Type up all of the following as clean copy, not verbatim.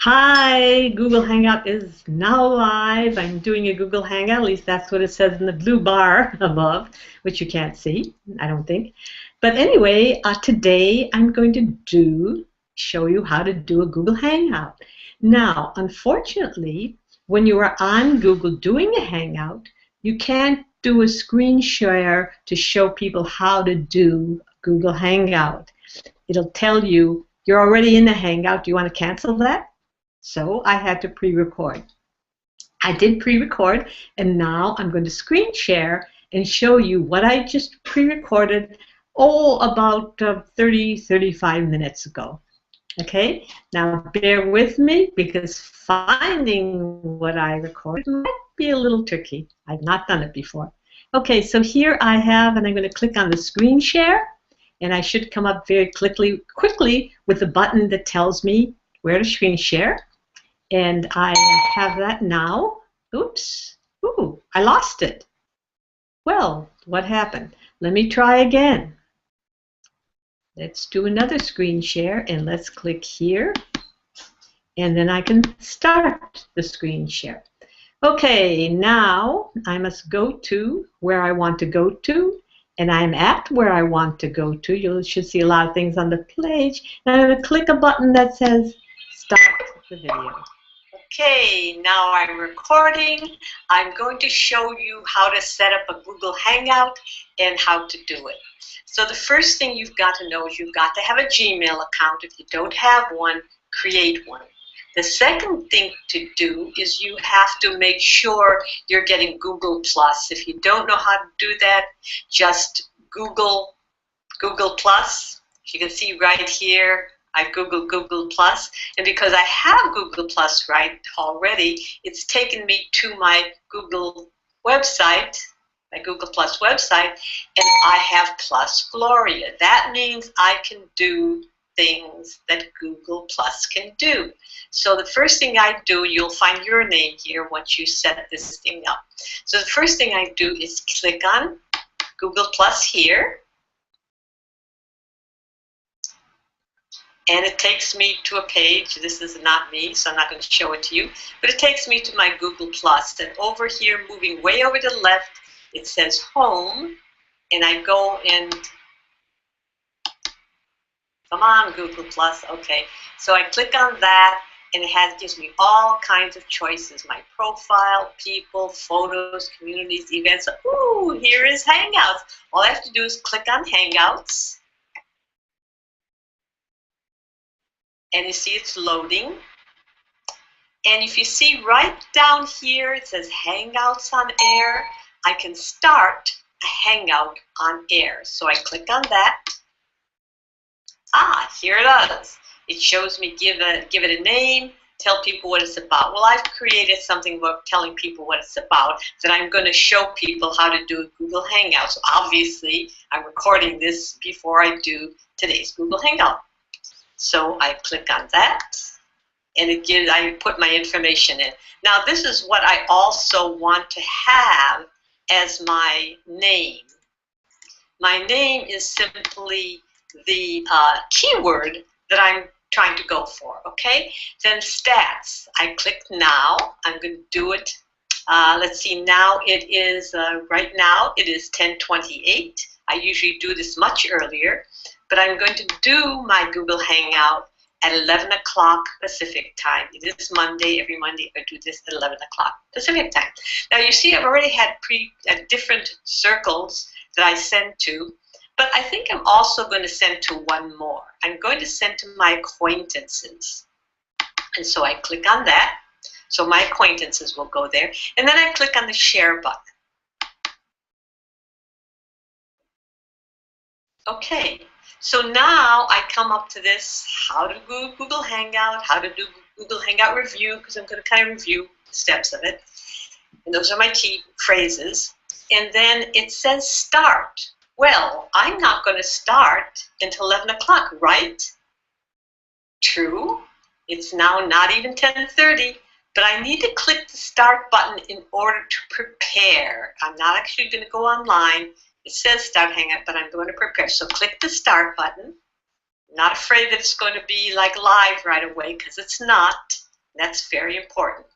Hi, Google Hangout is now live. I'm doing a Google Hangout, at least that's what it says in the blue bar above, which you can't see, I don't think. But anyway, today I'm going to show you how to do a Google Hangout. Now, unfortunately, when you are on Google doing a Hangout, you can't do a screen share to show people how to do Google Hangout. It'll tell you you're already in the Hangout. Do you want to cancel that? So I had to pre-record. I did pre-record, and now I'm going to screen share and show you what I just pre-recorded, about 35 minutes ago. Okay, now bear with me because finding what I recorded might be a little tricky. I've not done it before. Okay, so here I have, and I'm going to click on the screen share, and I should come up very quickly with a button that tells me where to screen share. And I have that now. Oops. Ooh, I lost it. Well, what happened? Let me try again. Let's do another screen share, and let's click here. And then I can start the screen share. Okay, now I must go to where I want to go to, and I'm at where I want to go to. You should see a lot of things on the page. And I'm going to click a button that says Start the Video. Okay, now I'm recording. I'm going to show you how to set up a Google Hangout and how to do it. So the first thing you've got to know is you've got to have a Gmail account. If you don't have one, create one. The second thing to do is you have to make sure you're getting Google+. If you don't know how to do that, just Google Google+. You can see right here, I Googled Google+, and because I have Google+ right already, it's taken me to my Google website, my Google+ website, and I have Plus Gloria. That means I can do things that Google+ can do. So the first thing I do, you'll find your name here once you set this thing up. So the first thing I do is click on Google+ here. And it takes me to a page. This is not me, so I'm not going to show it to you. But it takes me to my Google+. And over here, moving way over to the left, it says Home. And I go and, come on, Google+. Okay, so I click on that, and it gives me all kinds of choices. My profile, people, photos, communities, events. Ooh, here is Hangouts. All I have to do is click on Hangouts. And you see it's loading. And if you see right down here, it says Hangouts on Air. I can start a Hangout on Air. So I click on that. Ah, here it is. It shows me give it a name, tell people what it's about. Well, I've created something about telling people what it's about that I'm going to show people how to do a Google Hangout. So obviously, I'm recording this before I do today's Google Hangout. So I click on that, and I put my information in. Now this is what I also want to have as my name. My name is simply the keyword that I'm trying to go for, okay? Then stats, I click now. I'm going to do it. Let's see, now it is, right now it is 10:28. I usually do this much earlier. But I'm going to do my Google Hangout at 11 o'clock Pacific time. It is Monday. Every Monday I do this at 11 o'clock Pacific time. Now you see I've already had different circles that I send to, but I think I'm also going to send to one more. I'm going to send to my acquaintances. And so I click on that. So my acquaintances will go there. And then I click on the share button. Okay. So now I come up to this, how to do Google Hangout, how to do Google Hangout review, because I'm going to kind of review the steps of it. And those are my key phrases. And then it says start. Well, I'm not going to start until 11 o'clock, right? True. It's now not even 10:30, but I need to click the start button in order to prepare. I'm not actually going to go online. It says Start Hangout, but I'm going to prepare. So click the Start button. I'm not afraid that it's going to be like live right away, because it's not. That's very important.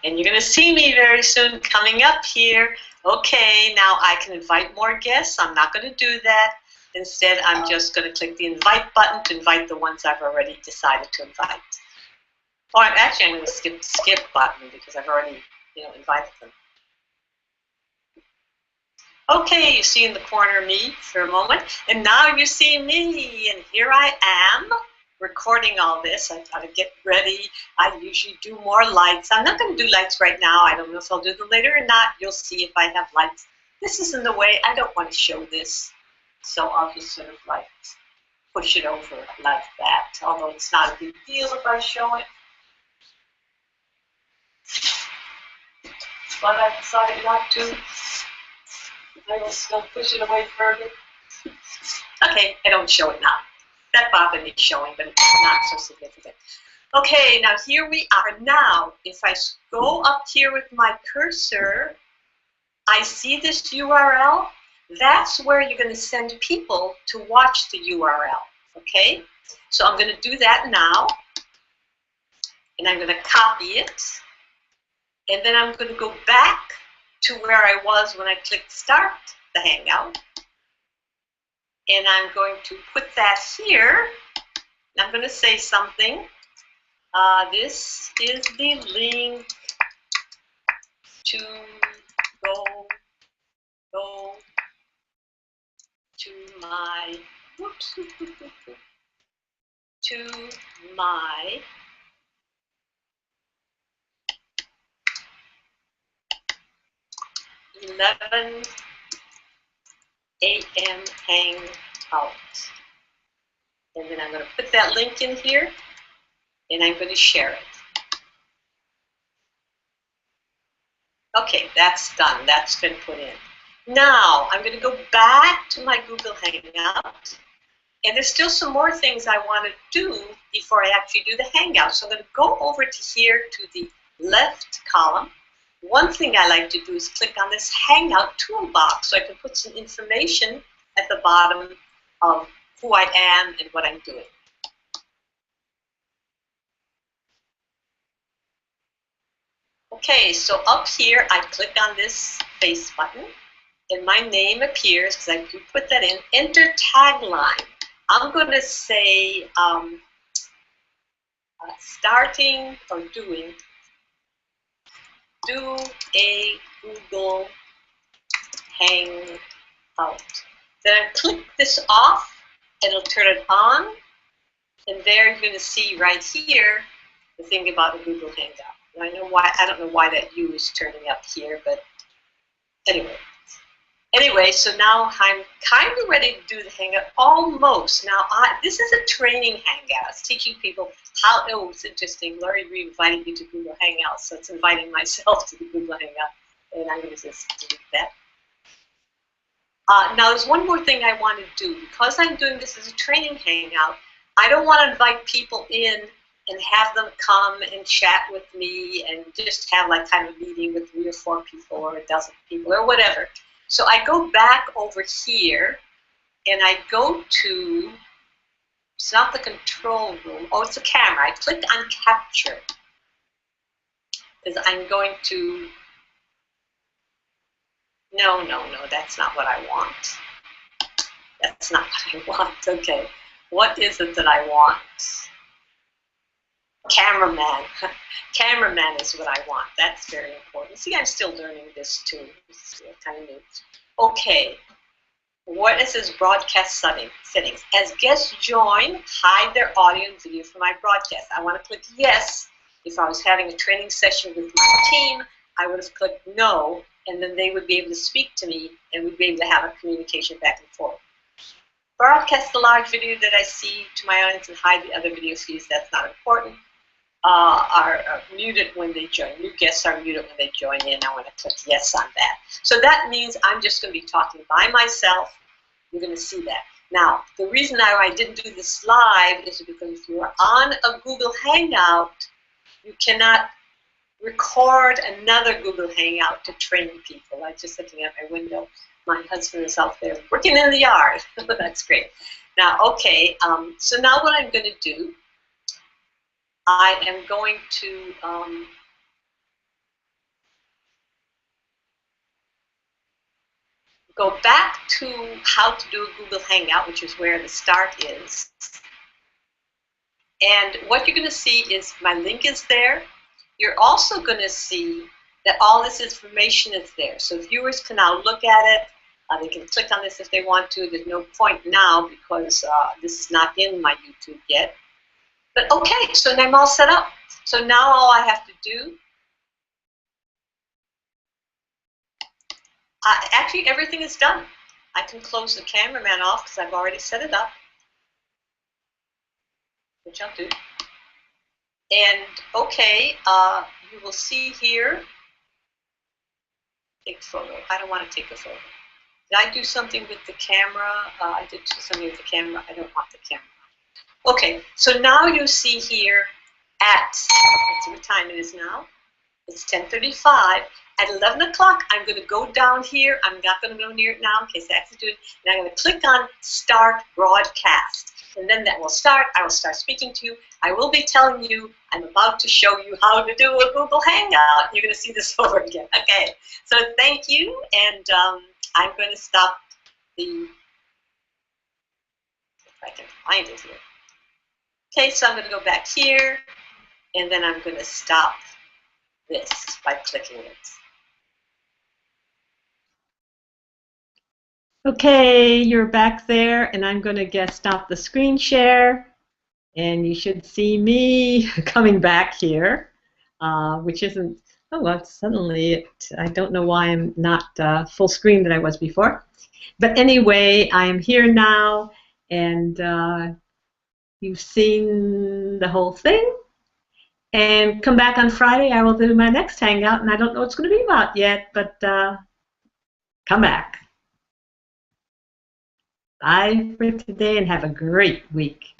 And you're going to see me very soon coming up here. Okay, now I can invite more guests. I'm not going to do that. Instead, I'm just going to click the invite button to invite the ones I've already decided to invite. Or actually, I'm going to skip the skip button because I've already, invited them. Okay, you see in the corner me for a moment, and now you see me, and here I am recording all this. I've got to get ready. I usually do more lights. I'm not going to do lights right now. I don't know if I'll do them later or not. You'll see if I have lights. This is in the way. I don't want to show this, so I'll just sort of like push it over like that, although it's not a big deal if I show it. But I decided not to. I will still push it away further. Okay, I don't show it now. That bothered me showing, but it's not so significant. Okay, now here we are. Now, if I go up here with my cursor, I see this URL. That's where you're going to send people to watch the URL. Okay, so I'm going to do that now, and I'm going to copy it, and then I'm going to go back to where I was when I clicked Start the Hangout. And I'm going to put that here. I'm going to say something. This is the link to go to my, to my (11 a.m. hangout. And then I'm going to put that link in here, and I'm going to share it. Okay, that's done. That's been put in. Now, I'm going to go back to my Google Hangout, and there's still some more things I want to do before I actually do the Hangout. So I'm going to go over to here to the left column. One thing I like to do is click on this Hangout toolbox so I can put some information at the bottom of who I am and what I'm doing. Okay, so up here I click on this face button and my name appears because I do put that in. Enter tagline. I'm going to say starting or doing. Do a Google Hangout. Then I click this off, and it'll turn it on, and there you're going to see right here the thing about a Google Hangout. And I don't know why that U is turning up here, but anyway. Anyway, so now I'm kind of ready to do the Hangout, almost. Now, this is a training Hangout. It's teaching people how, oh, it's interesting. Laurie re-invited you to Google Hangout, so it's inviting myself to the Google Hangout, and I'm going to just delete that. Now, there's one more thing I want to do. Because I'm doing this as a training Hangout, I don't want to invite people in and have them come and chat with me and just have like kind of a meeting with 3 or 4 people or a dozen people or whatever. So I go back over here, and I go to, it's not the control room, oh, it's the camera. I click on capture, because I'm going to, no, that's not what I want. That's not what I want, okay. What is it that I want? Cameraman. Cameraman is what I want. That's very important. See, I'm still learning this too. It's kind of new. Okay. What is this broadcast settings? As guests join, hide their audio and video from my broadcast. I want to click yes. If I was having a training session with my team, I would have clicked no, and then they would be able to speak to me, and we'd be able to have a communication back and forth. Broadcast the large video that I see to my audience and hide the other video feeds. That's not important. Are muted when they join. New guests are muted when they join in. I want to click yes on that. So that means I'm just going to be talking by myself. You're going to see that. Now, the reason I didn't do this live is because if you are on a Google Hangout, you cannot record another Google Hangout to train people. I'm just looking at my window. My husband is out there working in the yard. That's great. Now, okay, so now what I'm going to do, I am going to go back to how to do a Google Hangout, which is where the start is. And what you're going to see is my link is there. You're also going to see that all this information is there. So viewers can now look at it. They can click on this if they want to. There's no point now because this is not in my YouTube yet. But okay, so I'm all set up. So now all I have to do, actually everything is done. I can close the cameraman off because I've already set it up, which I'll do. And okay, you will see here, take photo. I don't want to take a photo. Did I do something with the camera? I did something with the camera. I don't want the camera. Okay, so now you see here at, let's see what time it is now. It's 10:35. At 11 o'clock, I'm going to go down here. I'm not going to go near it now in case I have to do it. And I'm going to click on Start Broadcast. And then that will start. I will start speaking to you. I will be telling you, I'm about to show you how to do a Google Hangout. You're going to see this over again. Okay, so thank you. And I'm going to stop the, if I can find it here. Okay, so I'm going to go back here. And then I'm going to stop this by clicking it. Okay, you're back there, and I'm going to stop the screen share, and you should see me coming back here, which isn't, oh, well, suddenly, I don't know why I'm not full screen that I was before. But anyway, I am here now, and you've seen the whole thing. And come back on Friday, I will do my next Hangout, and I don't know what it's going to be about yet, but come back. Bye for today and have a great week.